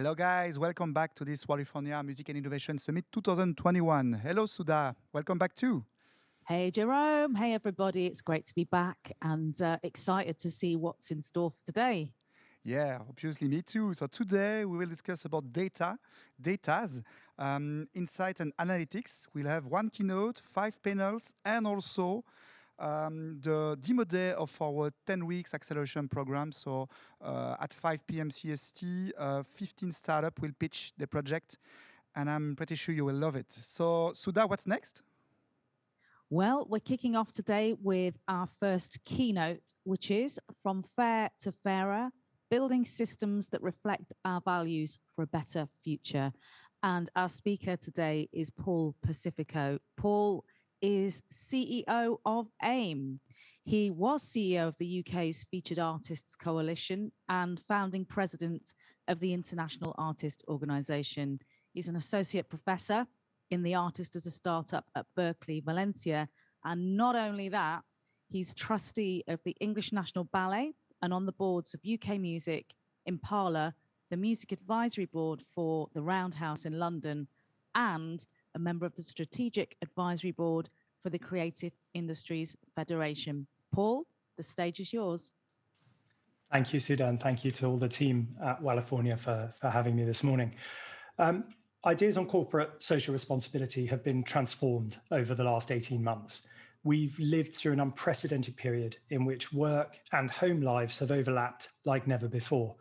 Hello, guys. Welcome back to this California Music and Innovation Summit 2021. Hello, Sudha. Welcome back too. Hey, Jerome. Hey, everybody. It's great to be back and excited to see what's in store for today. Yeah, obviously, me too. So today we will discuss about datas, insight and analytics. We'll have one keynote, 5 panels, and also the demo day of our 10 weeks acceleration program. So at 5 p.m. CST, 15 startups will pitch the project, and I'm pretty sure you will love it. So Sudha, what's next? Well, we're kicking off today with our first keynote, which is From Fair to Fairer, Building Systems that Reflect Our Values for a Better Future. And our speaker today is Paul Pacifico. Paul is CEO of AIM. He was CEO of the UK's Featured Artists Coalition and founding president of the International Artist Organisation. He's an associate professor in the Artist as a Startup at Berkeley, Valencia. And not only that, he's trustee of the English National Ballet and on the boards of UK Music, Impala, the Music Advisory Board for the Roundhouse in London, and a member of the Strategic Advisory Board for the Creative Industries Federation. Paul, the stage is yours. Thank you, Sudha, and thank you to all the team at California for having me this morning. Ideas on corporate social responsibility have been transformed over the last 18 months. We've lived through an unprecedented period in which work and home lives have overlapped like never before.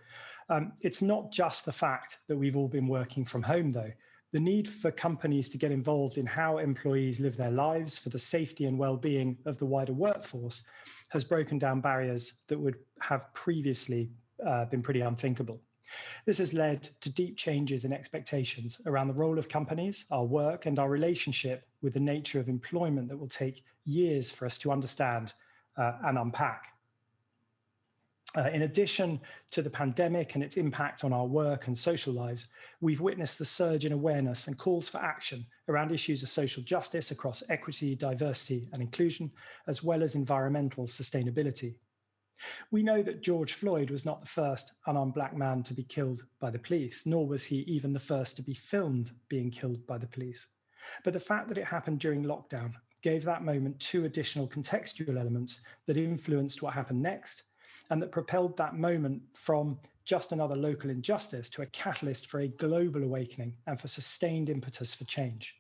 It's not just the fact that we've all been working from home, though. The need for companies to get involved in how employees live their lives for the safety and well-being of the wider workforce has broken down barriers that would have previously been pretty unthinkable. This has led to deep changes in expectations around the role of companies, our work, and our relationship with the nature of employment that will take years for us to understand and unpack. In addition to the pandemic and its impact on our work and social lives, we've witnessed the surge in awareness and calls for action around issues of social justice across equity, diversity, and inclusion, as well as environmental sustainability. We know that George Floyd was not the first unarmed black man to be killed by the police, nor was he even the first to be filmed being killed by the police. But the fact that it happened during lockdown gave that moment two additional contextual elements that influenced what happened next, and that propelled that moment from just another local injustice to a catalyst for a global awakening and for sustained impetus for change.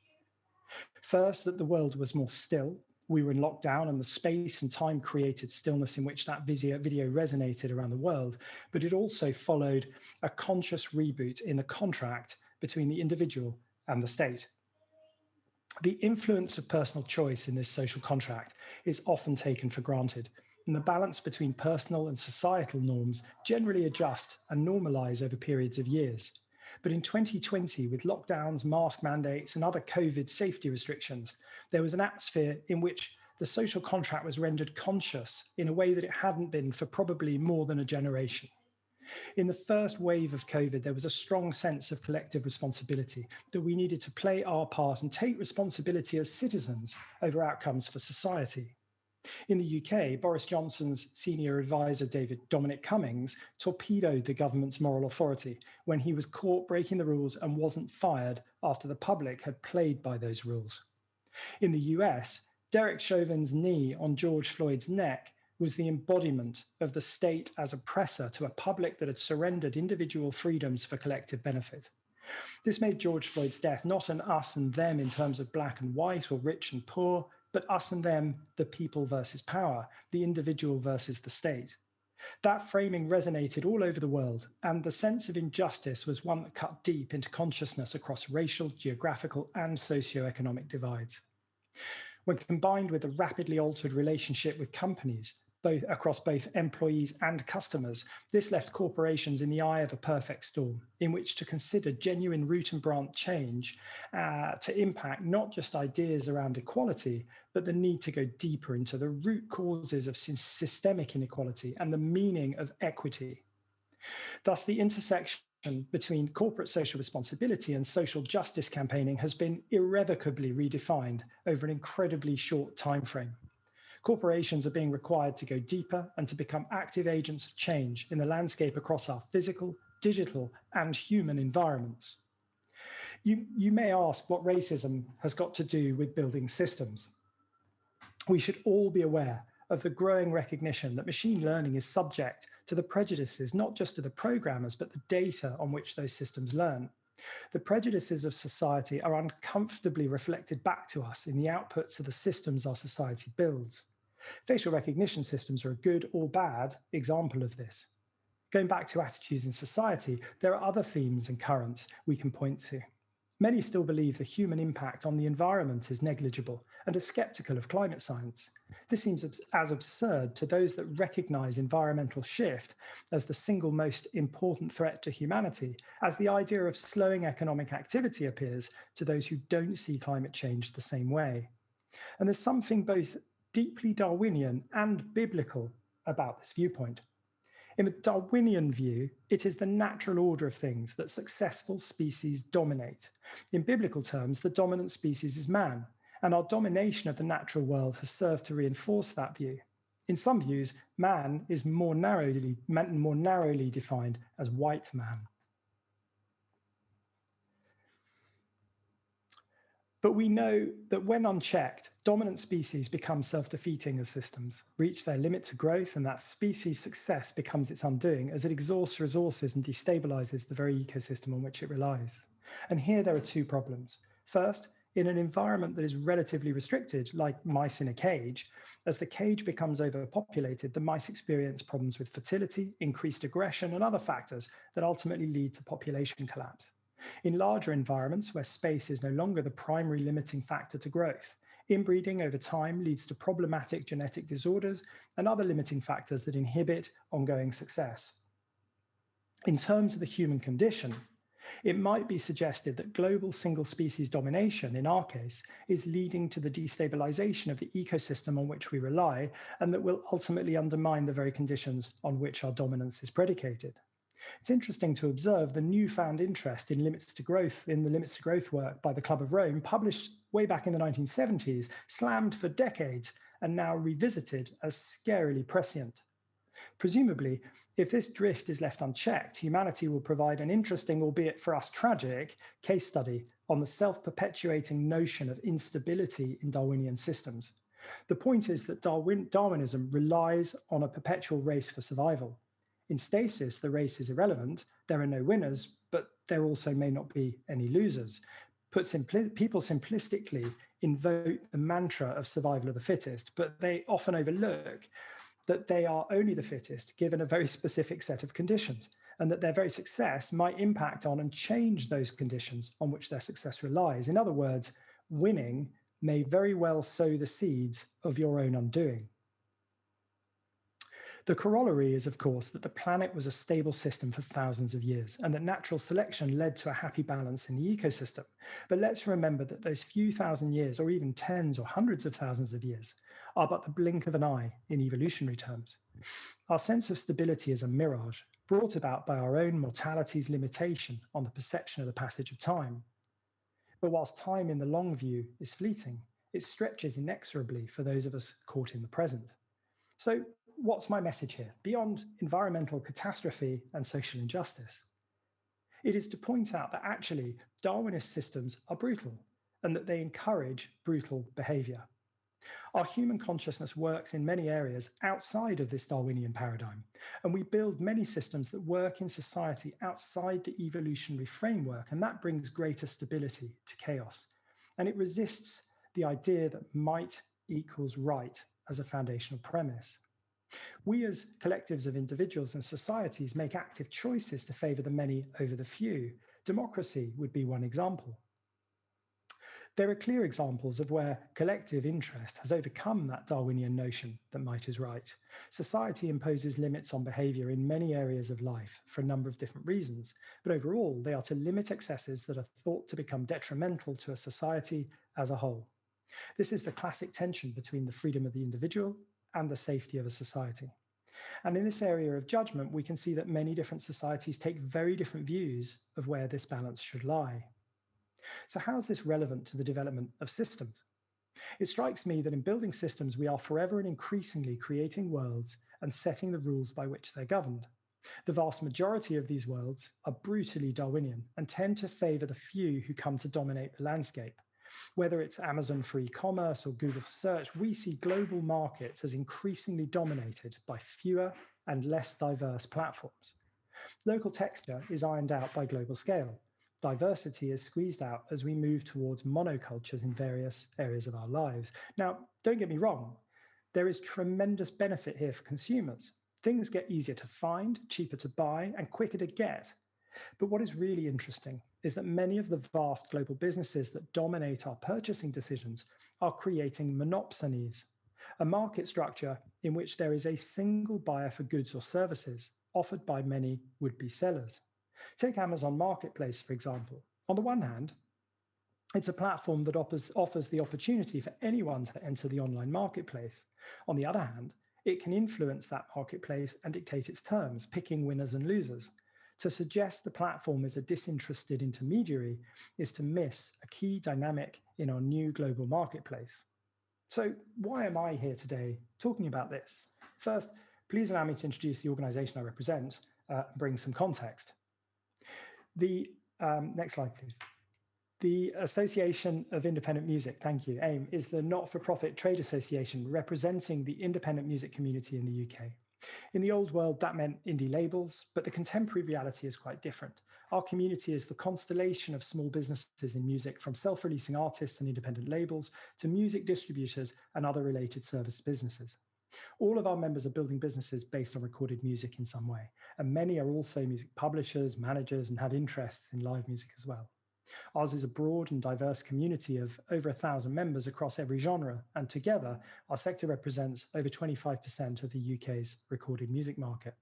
First, that the world was more still. We were in lockdown and the space and time created stillness in which that video resonated around the world, but it also followed a conscious reboot in the contract between the individual and the state. The influence of personal choice in this social contract is often taken for granted, and the balance between personal and societal norms generally adjust and normalize over periods of years. But in 2020, with lockdowns, mask mandates, and other COVID safety restrictions, there was an atmosphere in which the social contract was rendered conscious in a way that it hadn't been for probably more than a generation. In the first wave of COVID, there was a strong sense of collective responsibility that we needed to play our part and take responsibility as citizens over outcomes for society. In the UK, Boris Johnson's senior advisor, Dominic Cummings, torpedoed the government's moral authority when he was caught breaking the rules and wasn't fired after the public had played by those rules. In the US, Derek Chauvin's knee on George Floyd's neck was the embodiment of the state as oppressor to a public that had surrendered individual freedoms for collective benefit. This made George Floyd's death not an us and them in terms of black and white or rich and poor, but us and them, the people versus power, the individual versus the state. That framing resonated all over the world, and the sense of injustice was one that cut deep into consciousness across racial, geographical, and socioeconomic divides. When combined with the rapidly altered relationship with companies, across both employees and customers, this left corporations in the eye of a perfect storm in which to consider genuine root and branch change to impact not just ideas around equality, but the need to go deeper into the root causes of systemic inequality and the meaning of equity. Thus, the intersection between corporate social responsibility and social justice campaigning has been irrevocably redefined over an incredibly short timeframe. Corporations are being required to go deeper and to become active agents of change in the landscape across our physical, digital and human environments. You may ask what racism has got to do with building systems. We should all be aware of the growing recognition that machine learning is subject to the prejudices, not just of the programmers, but the data on which those systems learn. The prejudices of society are uncomfortably reflected back to us in the outputs of the systems our society builds. Facial recognition systems are a good or bad example of this. Going back to attitudes in society, there are other themes and currents we can point to. Many still believe the human impact on the environment is negligible and are skeptical of climate science. This seems as absurd to those that recognize environmental shift as the single most important threat to humanity, as the idea of slowing economic activity appears to those who don't see climate change the same way. And there's something both deeply Darwinian and biblical about this viewpoint. In the Darwinian view, it is the natural order of things that successful species dominate. In biblical terms, the dominant species is man, and our domination of the natural world has served to reinforce that view. In some views, man is more narrowly defined as white man. But we know that when unchecked, dominant species become self-defeating as systems, reach their limit to growth, and that species' success becomes its undoing as it exhausts resources and destabilizes the very ecosystem on which it relies. And here there are two problems. First, in an environment that is relatively restricted, like mice in a cage, as the cage becomes overpopulated, the mice experience problems with fertility, increased aggression, and other factors that ultimately lead to population collapse. In larger environments where space is no longer the primary limiting factor to growth, inbreeding over time leads to problematic genetic disorders and other limiting factors that inhibit ongoing success. In terms of the human condition, it might be suggested that global single species domination, in our case, is leading to the destabilization of the ecosystem on which we rely, and that will ultimately undermine the very conditions on which our dominance is predicated. It's interesting to observe the newfound interest in the Limits to Growth work by the Club of Rome, published way back in the 1970s, slammed for decades, and now revisited as scarily prescient. Presumably, if this drift is left unchecked, humanity will provide an interesting, albeit for us tragic, case study on the self-perpetuating notion of instability in Darwinian systems. The point is that Darwinism relies on a perpetual race for survival. In stasis, the race is irrelevant. There are no winners, but there also may not be any losers. People simplistically invoke the mantra of survival of the fittest, but they often overlook that they are only the fittest given a very specific set of conditions, and that their very success might impact on and change those conditions on which their success relies. In other words, winning may very well sow the seeds of your own undoing. The corollary is, of course, that the planet was a stable system for thousands of years and that natural selection led to a happy balance in the ecosystem. But let's remember that those few thousand years, or even tens or hundreds of thousands of years, are but the blink of an eye in evolutionary terms. Our sense of stability is a mirage, brought about by our own mortality's limitation on the perception of the passage of time. But whilst time in the long view is fleeting, it stretches inexorably for those of us caught in the present. So, what's my message here? Beyond environmental catastrophe and social injustice, it is to point out that actually Darwinist systems are brutal and that they encourage brutal behavior. Our human consciousness works in many areas outside of this Darwinian paradigm, and we build many systems that work in society outside the evolutionary framework, and that brings greater stability to chaos. And it resists the idea that might equals right as a foundational premise. We as collectives of individuals and societies make active choices to favor the many over the few. Democracy would be one example. There are clear examples of where collective interest has overcome that Darwinian notion that might is right. Society imposes limits on behavior in many areas of life for a number of different reasons, but overall they are to limit excesses that are thought to become detrimental to a society as a whole. This is the classic tension between the freedom of the individual and the safety of a society. And in this area of judgment, we can see that many different societies take very different views of where this balance should lie. So how is this relevant to the development of systems? It strikes me that in building systems, we are forever and increasingly creating worlds and setting the rules by which they're governed. The vast majority of these worlds are brutally Darwinian and tend to favor the few who come to dominate the landscape. Whether it's Amazon for e-commerce or Google for search, we see global markets as increasingly dominated by fewer and less diverse platforms. Local texture is ironed out by global scale. Diversity is squeezed out as we move towards monocultures in various areas of our lives. Now, don't get me wrong, there is tremendous benefit here for consumers. Things get easier to find, cheaper to buy, and quicker to get. But what is really interesting is that many of the vast global businesses that dominate our purchasing decisions are creating monopsonies, a market structure in which there is a single buyer for goods or services offered by many would-be sellers. Take Amazon Marketplace, for example. On the one hand, it's a platform that offers the opportunity for anyone to enter the online marketplace. On the other hand, it can influence that marketplace and dictate its terms, picking winners and losers. To suggest the platform is a disinterested intermediary is to miss a key dynamic in our new global marketplace. So why am I here today talking about this? First, please allow me to introduce the organization I represent and bring some context. The next slide, please. The Association of Independent Music, thank you, AIM, is the not-for-profit trade association representing the independent music community in the UK. In the old world, that meant indie labels, but the contemporary reality is quite different. Our community is the constellation of small businesses in music, from self-releasing artists and independent labels to music distributors and other related service businesses. All of our members are building businesses based on recorded music in some way, and many are also music publishers, managers, and have interests in live music as well. Ours is a broad and diverse community of over 1,000 members across every genre, and together, our sector represents over 25% of the UK's recorded music market.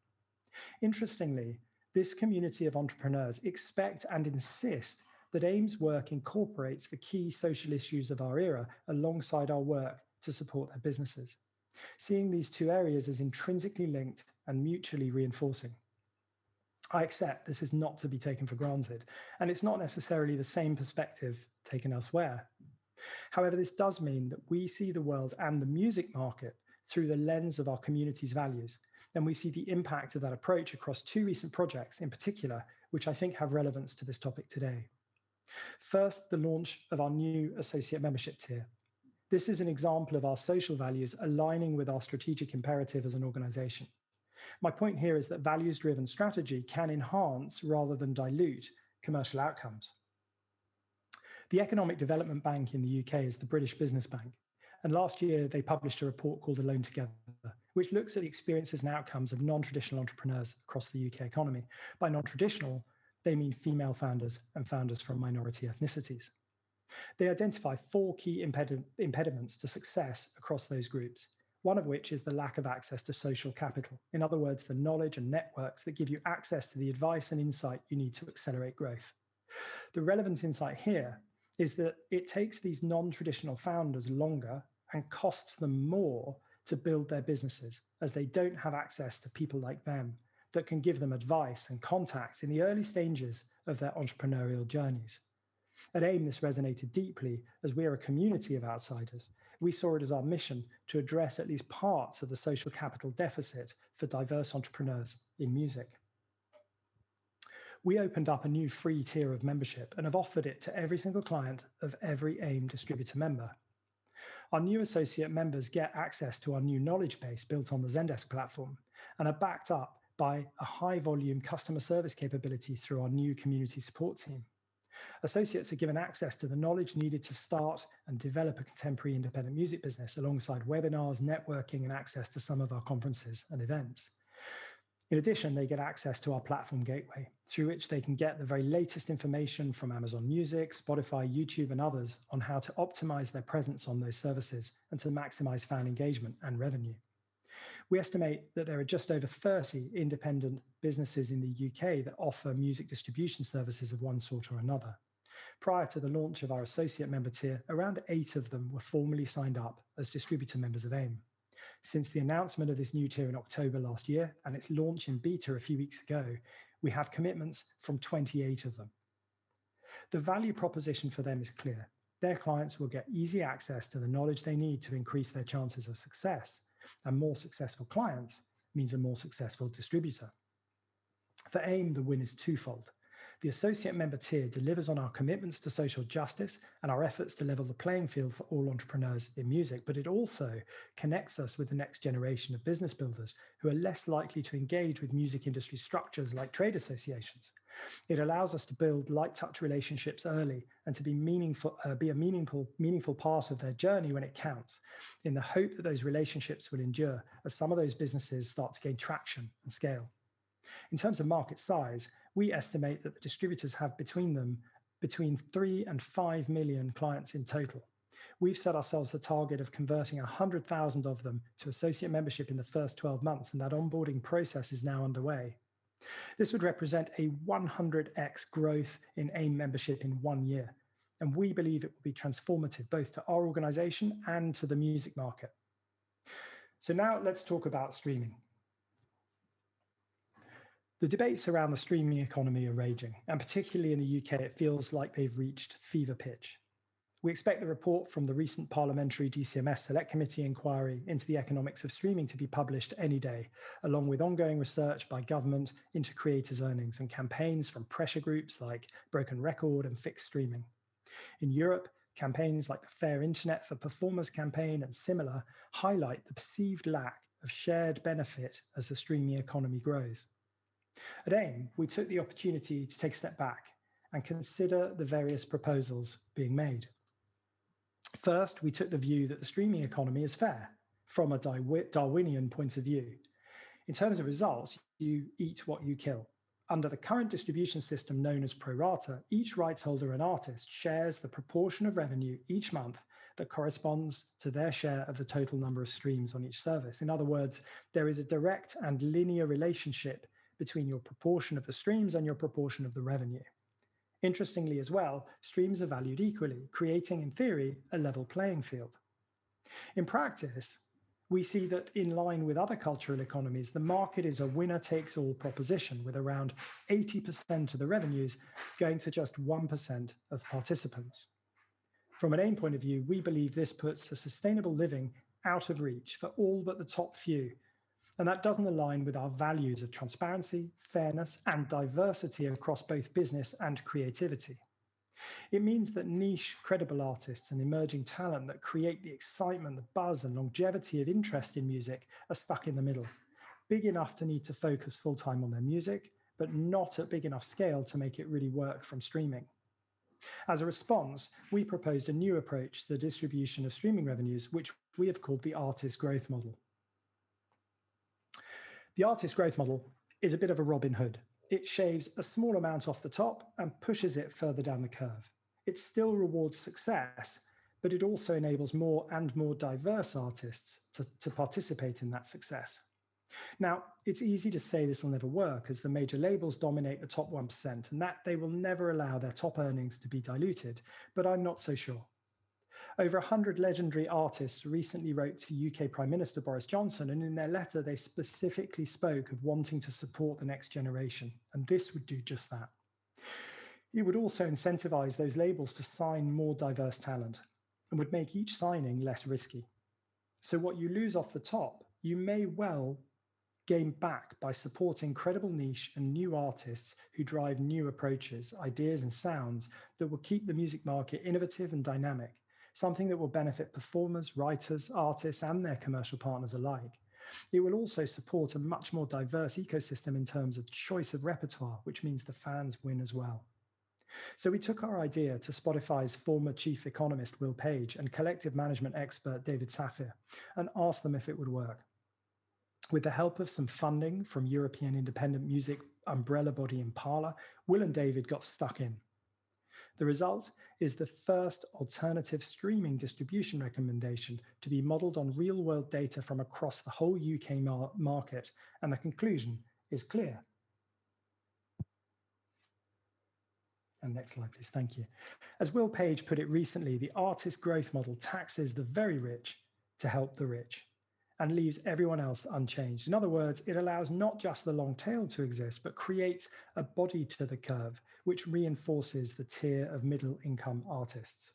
Interestingly, this community of entrepreneurs expect and insist that AIM's work incorporates the key social issues of our era alongside our work to support their businesses, seeing these two areas as intrinsically linked and mutually reinforcing. I accept this is not to be taken for granted, and it's not necessarily the same perspective taken elsewhere. However, this does mean that we see the world and the music market through the lens of our community's values, and we see the impact of that approach across two recent projects in particular, which I think have relevance to this topic today. First, the launch of our new associate membership tier. This is an example of our social values aligning with our strategic imperative as an organization. My point here is that values-driven strategy can enhance rather than dilute commercial outcomes. The Economic Development Bank in the UK is the British Business Bank, and last year they published a report called Alone Together, which looks at the experiences and outcomes of non-traditional entrepreneurs across the UK economy. By non-traditional, they mean female founders and founders from minority ethnicities. They identify 4 key impediments to success across those groups, one of which is the lack of access to social capital. In other words, the knowledge and networks that give you access to the advice and insight you need to accelerate growth. The relevant insight here is that it takes these non-traditional founders longer and costs them more to build their businesses, as they don't have access to people like them that can give them advice and contacts in the early stages of their entrepreneurial journeys. At AIM, this resonated deeply, as we are a community of outsiders. We saw it as our mission to address at least parts of the social capital deficit for diverse entrepreneurs in music. We opened up a new free tier of membership and have offered it to every single client of every AIM distributor member. Our new associate members get access to our new knowledge base built on the Zendesk platform and are backed up by a high volume customer service capability through our new community support team. Associates are given access to the knowledge needed to start and develop a contemporary independent music business, alongside webinars, networking, and access to some of our conferences and events. In addition, they get access to our platform gateway, through which they can get the very latest information from Amazon Music, Spotify, YouTube, and others on how to optimize their presence on those services and to maximize fan engagement and revenue. We estimate that there are just over 30 independent businesses in the UK that offer music distribution services of one sort or another. Prior to the launch of our associate member tier, around 8 of them were formally signed up as distributor members of AIM. Since the announcement of this new tier in October last year and its launch in beta a few weeks ago, we have commitments from 28 of them. The value proposition for them is clear. Their clients will get easy access to the knowledge they need to increase their chances of success, and more successful clients means a more successful distributor. For AIM, the win is twofold. The associate member tier delivers on our commitments to social justice and our efforts to level the playing field for all entrepreneurs in music, but it also connects us with the next generation of business builders who are less likely to engage with music industry structures like trade associations. It allows us to build light touch relationships early and to be a meaningful part of their journey when it counts, in the hope that those relationships will endure as some of those businesses start to gain traction and scale. In terms of market size, we estimate that the distributors have between 3 and 5 million clients in total. We've set ourselves the target of converting 100,000 of them to associate membership in the first 12 months, and that onboarding process is now underway. This would represent a 100x growth in AIM membership in 1 year, and we believe it will be transformative both to our organization and to the music market. So now let's talk about streaming. The debates around the streaming economy are raging, and particularly in the UK, it feels like they've reached fever pitch. We expect the report from the recent parliamentary DCMS Select Committee inquiry into the economics of streaming to be published any day, along with ongoing research by government into creators' earnings and campaigns from pressure groups like Broken Record and Fixed Streaming. In Europe, campaigns like the Fair Internet for Performers campaign and similar highlight the perceived lack of shared benefit as the streaming economy grows. At AIM, we took the opportunity to take a step back and consider the various proposals being made. First, we took the view that the streaming economy is fair from a Darwinian point of view. In terms of results, you eat what you kill. Under the current distribution system known as pro rata, each rights holder and artist shares the proportion of revenue each month that corresponds to their share of the total number of streams on each service. In other words, there is a direct and linear relationship between your proportion of the streams and your proportion of the revenue. Interestingly as well, streams are valued equally, creating, in theory, a level playing field. In practice, we see that in line with other cultural economies, the market is a winner-takes-all proposition, with around 80% of the revenues going to just 1% of participants. From an AIM point of view, we believe this puts a sustainable living out of reach for all but the top few, and that doesn't align with our values of transparency, fairness, and diversity across both business and creativity. It means that niche, credible artists and emerging talent that create the excitement, the buzz, and longevity of interest in music are stuck in the middle, big enough to need to focus full-time on their music, but not at big enough scale to make it really work from streaming. As a response, we proposed a new approach to the distribution of streaming revenues, which we have called the artist growth model. The artist growth model is a bit of a Robin Hood. It shaves a small amount off the top and pushes it further down the curve. It still rewards success, but it also enables more and more diverse artists to participate in that success. Now, it's easy to say this will never work as the major labels dominate the top 1% and that they will never allow their top earnings to be diluted, but I'm not so sure. Over 100 legendary artists recently wrote to UK Prime Minister Boris Johnson, and in their letter, they specifically spoke of wanting to support the next generation, and this would do just that. It would also incentivize those labels to sign more diverse talent and would make each signing less risky. So what you lose off the top, you may well gain back by supporting credible niche and new artists who drive new approaches, ideas, and sounds that will keep the music market innovative and dynamic, something that will benefit performers, writers, artists, and their commercial partners alike. It will also support a much more diverse ecosystem in terms of choice of repertoire, which means the fans win as well. So we took our idea to Spotify's former chief economist, Will Page, and collective management expert, David Safir, and asked them if it would work. With the help of some funding from European independent music umbrella body Impala, Will and David got stuck in. The result is the first alternative streaming distribution recommendation to be modeled on real-world data from across the whole UK market, and the conclusion is clear. And next slide, please. Thank you. As Will Page put it recently, the artist growth model taxes the very rich to help the rich and leaves everyone else unchanged. In other words, it allows not just the long tail to exist, but creates a body to the curve, which reinforces the tier of middle income artists.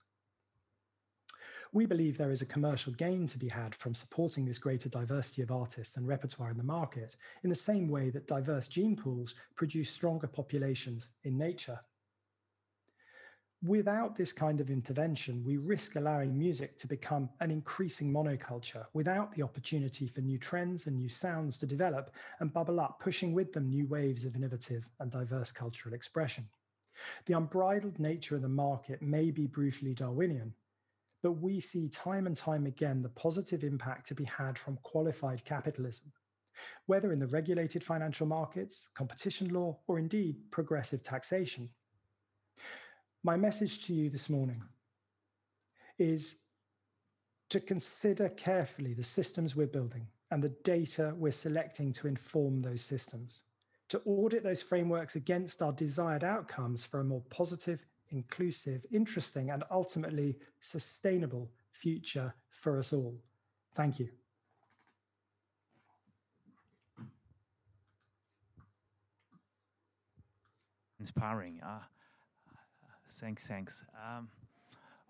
We believe there is a commercial gain to be had from supporting this greater diversity of artists and repertoire in the market, in the same way that diverse gene pools produce stronger populations in nature. Without this kind of intervention, we risk allowing music to become an increasing monoculture without the opportunity for new trends and new sounds to develop and bubble up, pushing with them new waves of innovative and diverse cultural expression. The unbridled nature of the market may be brutally Darwinian, but we see time and time again the positive impact to be had from qualified capitalism, whether in the regulated financial markets, competition law, or indeed progressive taxation. My message to you this morning is to consider carefully the systems we're building and the data we're selecting to inform those systems, to audit those frameworks against our desired outcomes for a more positive, inclusive, interesting, and ultimately sustainable future for us all. Thank you. Inspiring. Thanks.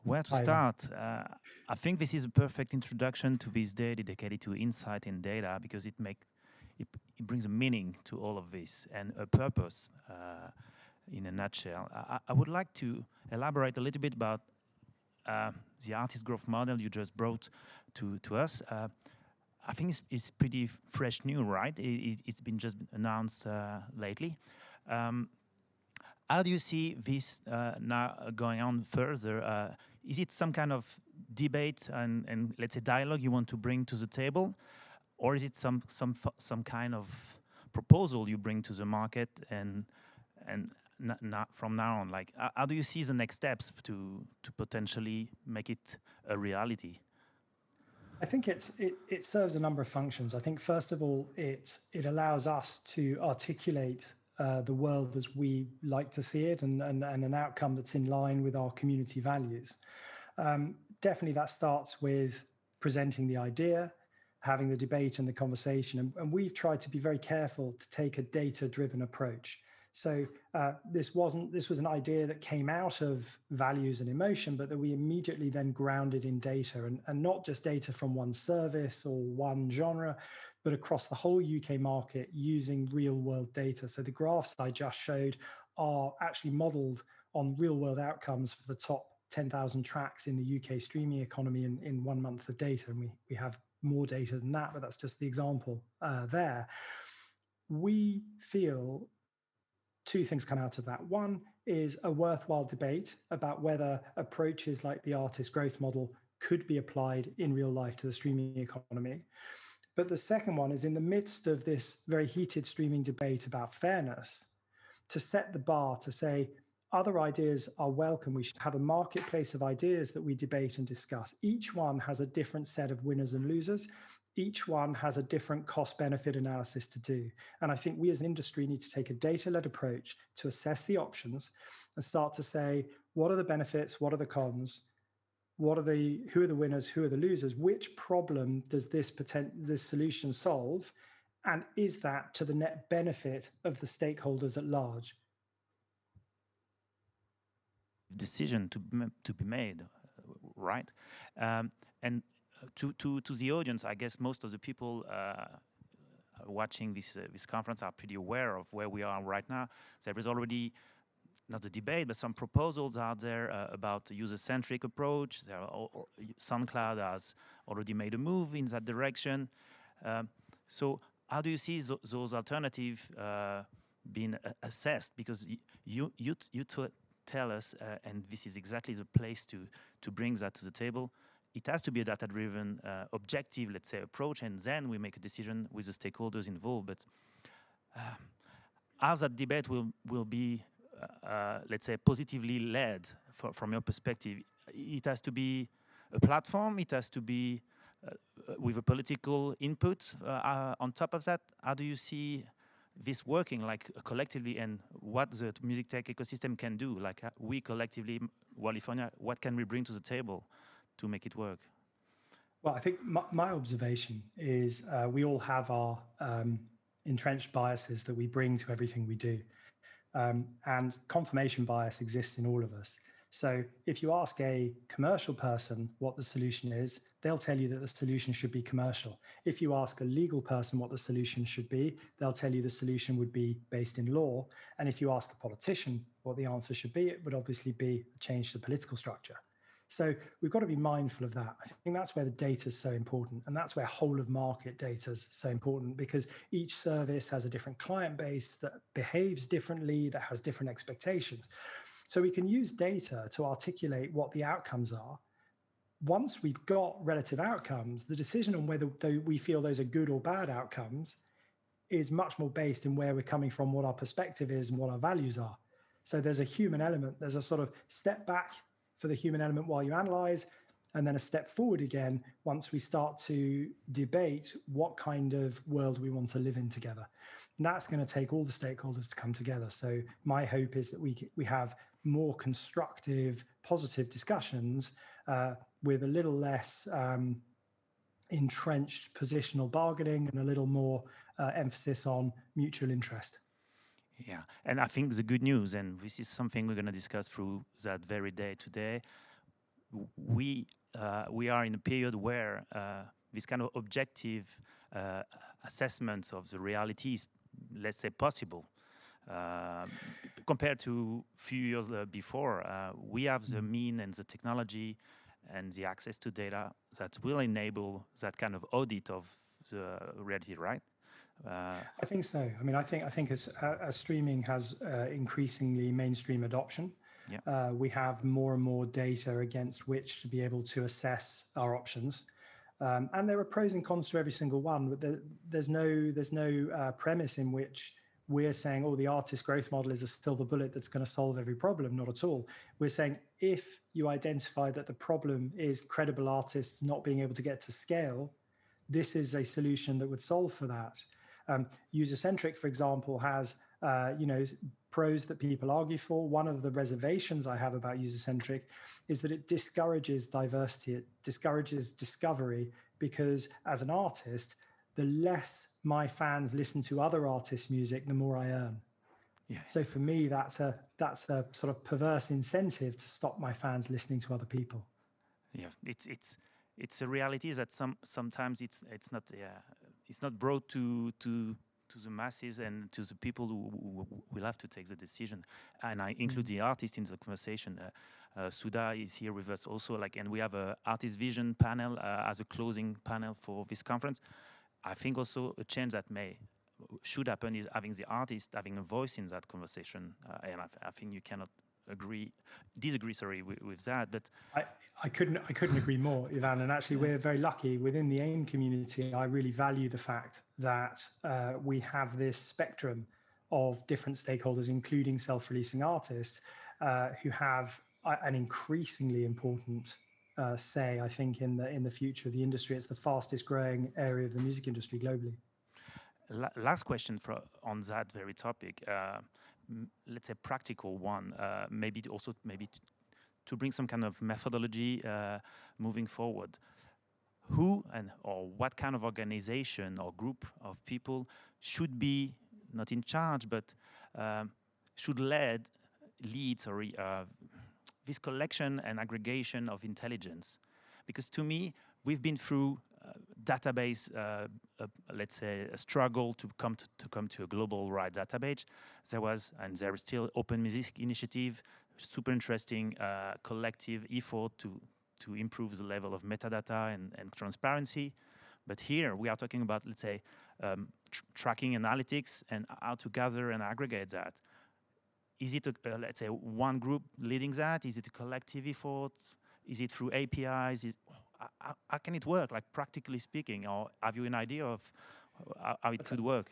Where to start? I think this is a perfect introduction to this day dedicated to insight and data, because it brings a meaning to all of this and a purpose in a nutshell. I would like to elaborate a little bit about the artist growth model you just brought to us. I think it's pretty fresh new, right? It's been just announced lately. How do you see this now going on further? Is it some kind of debate and let's say dialogue you want to bring to the table, or is it some kind of proposal you bring to the market and not from now on? Like, how do you see the next steps to potentially make it a reality? I think it serves a number of functions. I think first of all, it allows us to articulate the world as we like to see it, and an outcome that's in line with our community values. Definitely that starts with presenting the idea, having the debate and the conversation, and we've tried to be very careful to take a data-driven approach. So this was an idea that came out of values and emotion, but that we immediately then grounded in data, and not just data from one service or one genre, but across the whole UK market using real world data. So the graphs I just showed are actually modeled on real world outcomes for the top 10,000 tracks in the UK streaming economy in 1 month of data. And we have more data than that, but that's just the example there. We feel two things come out of that. One is a worthwhile debate about whether approaches like the artist growth model could be applied in real life to the streaming economy. But the second one is, in the midst of this very heated streaming debate about fairness, to set the bar to say other ideas are welcome. We should have a marketplace of ideas that we debate and discuss. Each one has a different set of winners and losers. Each one has a different cost-benefit analysis to do. And I think we as an industry need to take a data-led approach to assess the options and start to say, what are the benefits? What are the cons? Who are the winners? Who are the losers? Which problem does this solution solve? And is that to the net benefit of the stakeholders at large? Decision to be made, right? And to the audience, I guess most of the people watching this conference are pretty aware of where we are right now. There is already not a debate, but some proposals out there about a user-centric approach. SoundCloud has already made a move in that direction. So how do you see those alternatives being assessed? Because you tell us, and this is exactly the place to bring that to the table. It has to be a data-driven, objective, let's say, approach, and then we make a decision with the stakeholders involved. But how that debate will be, let's say, positively led from your perspective? It has to be a platform. It has to be with a political input on top of that. How do you see this working, like collectively, and what the music tech ecosystem can do? Like we collectively, California, what can we bring to the table to make it work? Well, I think my observation is we all have our entrenched biases that we bring to everything we do. And confirmation bias exists in all of us. So if you ask a commercial person what the solution is, they'll tell you that the solution should be commercial. If you ask a legal person what the solution should be, they'll tell you the solution would be based in law. And if you ask a politician what the answer should be, it would obviously be a change to the political structure. So we've got to be mindful of that. I think that's where the data is so important. And that's where whole of market data is so important, because each service has a different client base that behaves differently, that has different expectations. So we can use data to articulate what the outcomes are. Once we've got relative outcomes, the decision on whether we feel those are good or bad outcomes is much more based in where we're coming from, what our perspective is, and what our values are. So there's a human element. There's a sort of step back for the human element while you analyze, and then a step forward again once we start to debate what kind of world we want to live in together. And that's going to take all the stakeholders to come together. So my hope is that we have more constructive, positive discussions with a little less entrenched positional bargaining and a little more emphasis on mutual interest. Yeah, and I think the good news, and this is something we're going to discuss through that very day today, we are in a period where this kind of objective assessment of the reality is, let's say, possible. Compared to a few years before, we have the mean and the technology and the access to data that will enable that kind of audit of the reality, right? I think so. I mean, I think as streaming has increasingly mainstream adoption, yeah. We have more and more data against which to be able to assess our options. And there are pros and cons to every single one, but there's no premise in which we're saying, oh, the artist growth model is a silver bullet that's going to solve every problem. Not at all. We're saying if you identify that the problem is credible artists not being able to get to scale, this is a solution that would solve for that. User-centric, for example, has pros that people argue for. One of the reservations I have about user-centric is that it discourages diversity. It discourages discovery, because as an artist, the less my fans listen to other artists' music, the more I earn. Yeah. So for me, that's a sort of perverse incentive to stop my fans listening to other people. Yeah, it's a reality that sometimes it's not brought to the masses and to the people who will have to take the decision. And I include the artist in the conversation. Sudha is here with us also, and we have a artist vision panel as a closing panel for this conference. I think also a change that should happen is having the artist having a voice in that conversation. And I think you cannot disagree with that, but I couldn't agree more, Ivan. And actually, we're very lucky within the AIM community. I really value the fact that we have this spectrum of different stakeholders, including self-releasing artists, who have an increasingly important say, I think, in the future of the industry. It's the fastest growing area of the music industry globally. Last question on that very topic. Let's say practical one, maybe to bring some kind of methodology moving forward. Who or what kind of organization or group of people should be not in charge, but should lead this collection and aggregation of intelligence? Because to me, we've been through database, let's say, a struggle to come to a global wide database. There was, and there is still, Open Music Initiative, super interesting collective effort to improve the level of metadata and transparency. But here we are talking about, let's say, tracking analytics and how to gather and aggregate that. Is it, let's say, one group leading that? Is it a collective effort? Is it through APIs? How can it work, practically speaking? Or have you an idea of how it could work?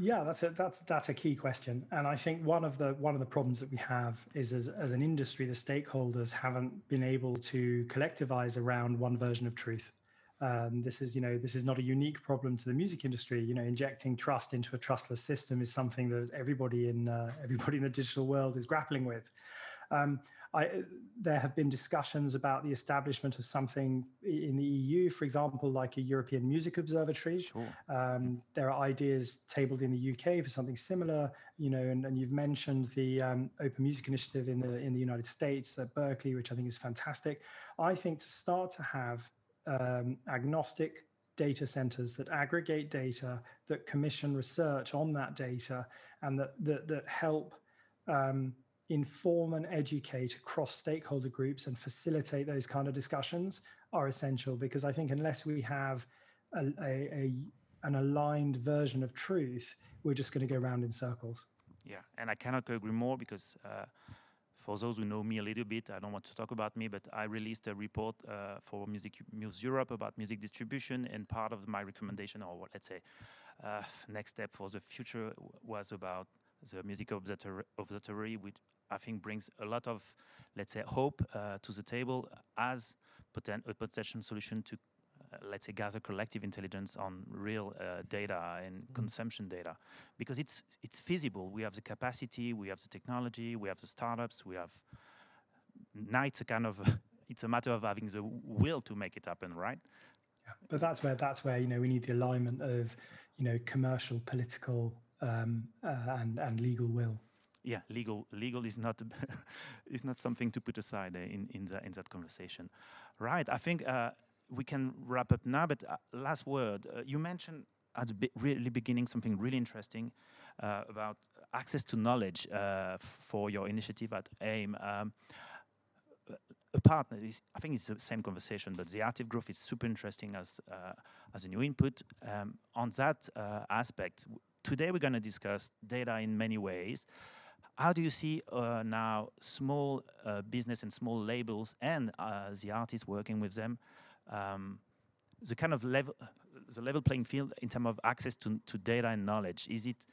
Yeah, that's a key question, and I think one of the problems that we have is as an industry, the stakeholders haven't been able to collectivize around one version of truth. This is not a unique problem to the music industry. Injecting trust into a trustless system is something that everybody in the digital world is grappling with. there have been discussions about the establishment of something in the EU, for example, like a European Music Observatory. Sure. There are ideas tabled in the UK for something similar, and you've mentioned the Open Music Initiative in the United States at Berkeley, which I think is fantastic. I think to start to have agnostic data centers that aggregate data, that commission research on that data, and that help inform and educate across stakeholder groups and facilitate those kind of discussions are essential, because I think unless we have an aligned version of truth, we're just going to go round in circles. Yeah, and I cannot agree more, because for those who know me a little bit, I don't want to talk about me, but I released a report for Muse Europe about music distribution, and part of my recommendation, or let's say next step for the future, was about the Music Observatory, which I think brings a lot of, let's say, hope to the table as a potential solution to, let's say, gather collective intelligence on real data and consumption data, because it's feasible. We have the capacity, we have the technology, we have the startups, we have. Now it's a kind of it's a matter of having the will to make it happen, right? Yeah, but that's where we need the alignment of commercial, political, and legal will. Yeah, legal is not is not something to put aside in that conversation, right? I think we can wrap up now. But last word, you mentioned at the really beginning something really interesting about access to knowledge for your initiative at AIM. A partner is, I think it's the same conversation, but the active growth is super interesting as a new input on that aspect. Today we're going to discuss data in many ways. How do you see now small business and small labels and the artists working with them, the kind of level playing field in terms of access to data and knowledge? Is it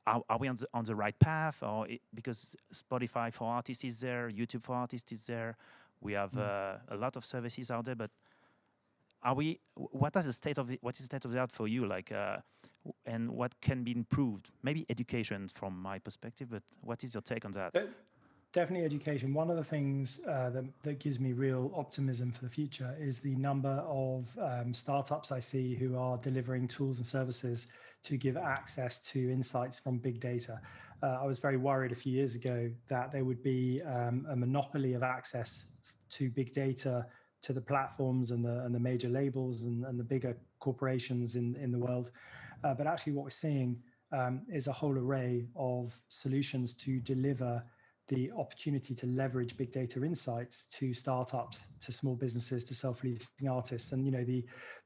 are we on the right path, or because Spotify for artists is there, YouTube for artists is there, we have a lot of services out there, but are we? What is the state of the art for you? Like, and what can be improved? Maybe education, from my perspective. But what is your take on that? Definitely education. One of the things that gives me real optimism for the future is the number of startups I see who are delivering tools and services to give access to insights from big data. I was very worried a few years ago that there would be a monopoly of access to big data, to the platforms and the major labels and the bigger corporations in the world. But actually what we're seeing is a whole array of solutions to deliver the opportunity to leverage big data insights to startups, to small businesses, to self-releasing artists. And the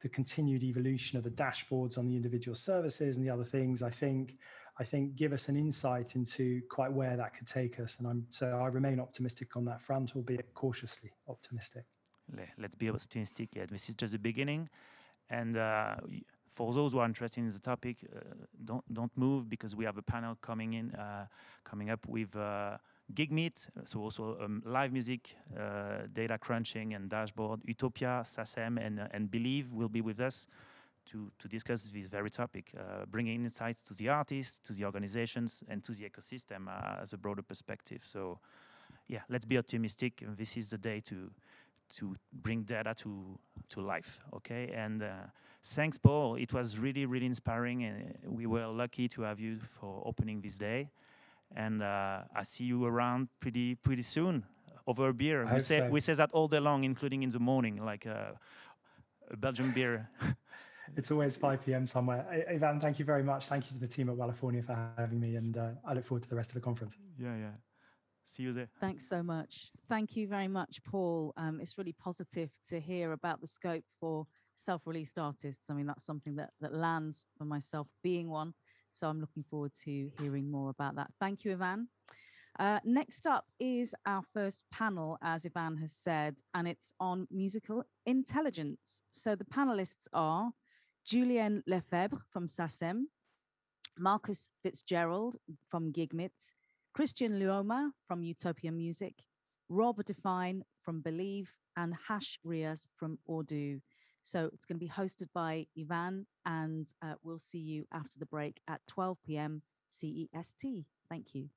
continued evolution of the dashboards on the individual services and the other things, I think give us an insight into quite where that could take us. And I remain optimistic on that front, albeit cautiously optimistic. Let's be optimistic. Yeah, this is just the beginning. And for those who are interested in the topic, don't move, because we have a panel coming up with GigMeet, so also live music, data crunching and dashboard. Utopia, SASEM, and Believe will be with us to discuss this very topic, bringing insights to the artists, to the organizations, and to the ecosystem as a broader perspective. So, yeah, let's be optimistic. This is the day to bring data to life, okay? And thanks, Paul. It was really, really inspiring, and we were lucky to have you for opening this day. And I see you around pretty soon over a beer. We say that all day long, including in the morning, like a Belgian beer. It's always 5 p.m. somewhere. Ivan, thank you very much. Thank you to the team at California for having me, and I look forward to the rest of the conference. Yeah. See you there. Thanks so much. Thank you very much, Paul. It's really positive to hear about the scope for self-released artists. I mean, that's something that lands for myself, being one. So I'm looking forward to hearing more about that. Thank you, Ivan. Next up is our first panel, as Ivan has said, and it's on musical intelligence. So the panelists are Julien Lefebvre from SASEM, Marcus Fitzgerald from GigMeet, Christian Luoma from Utopia Music, Rob Define from Believe, and Hash Riaz from Ordu. So it's going to be hosted by Ivan, and we'll see you after the break at 12 p.m. CEST. Thank you.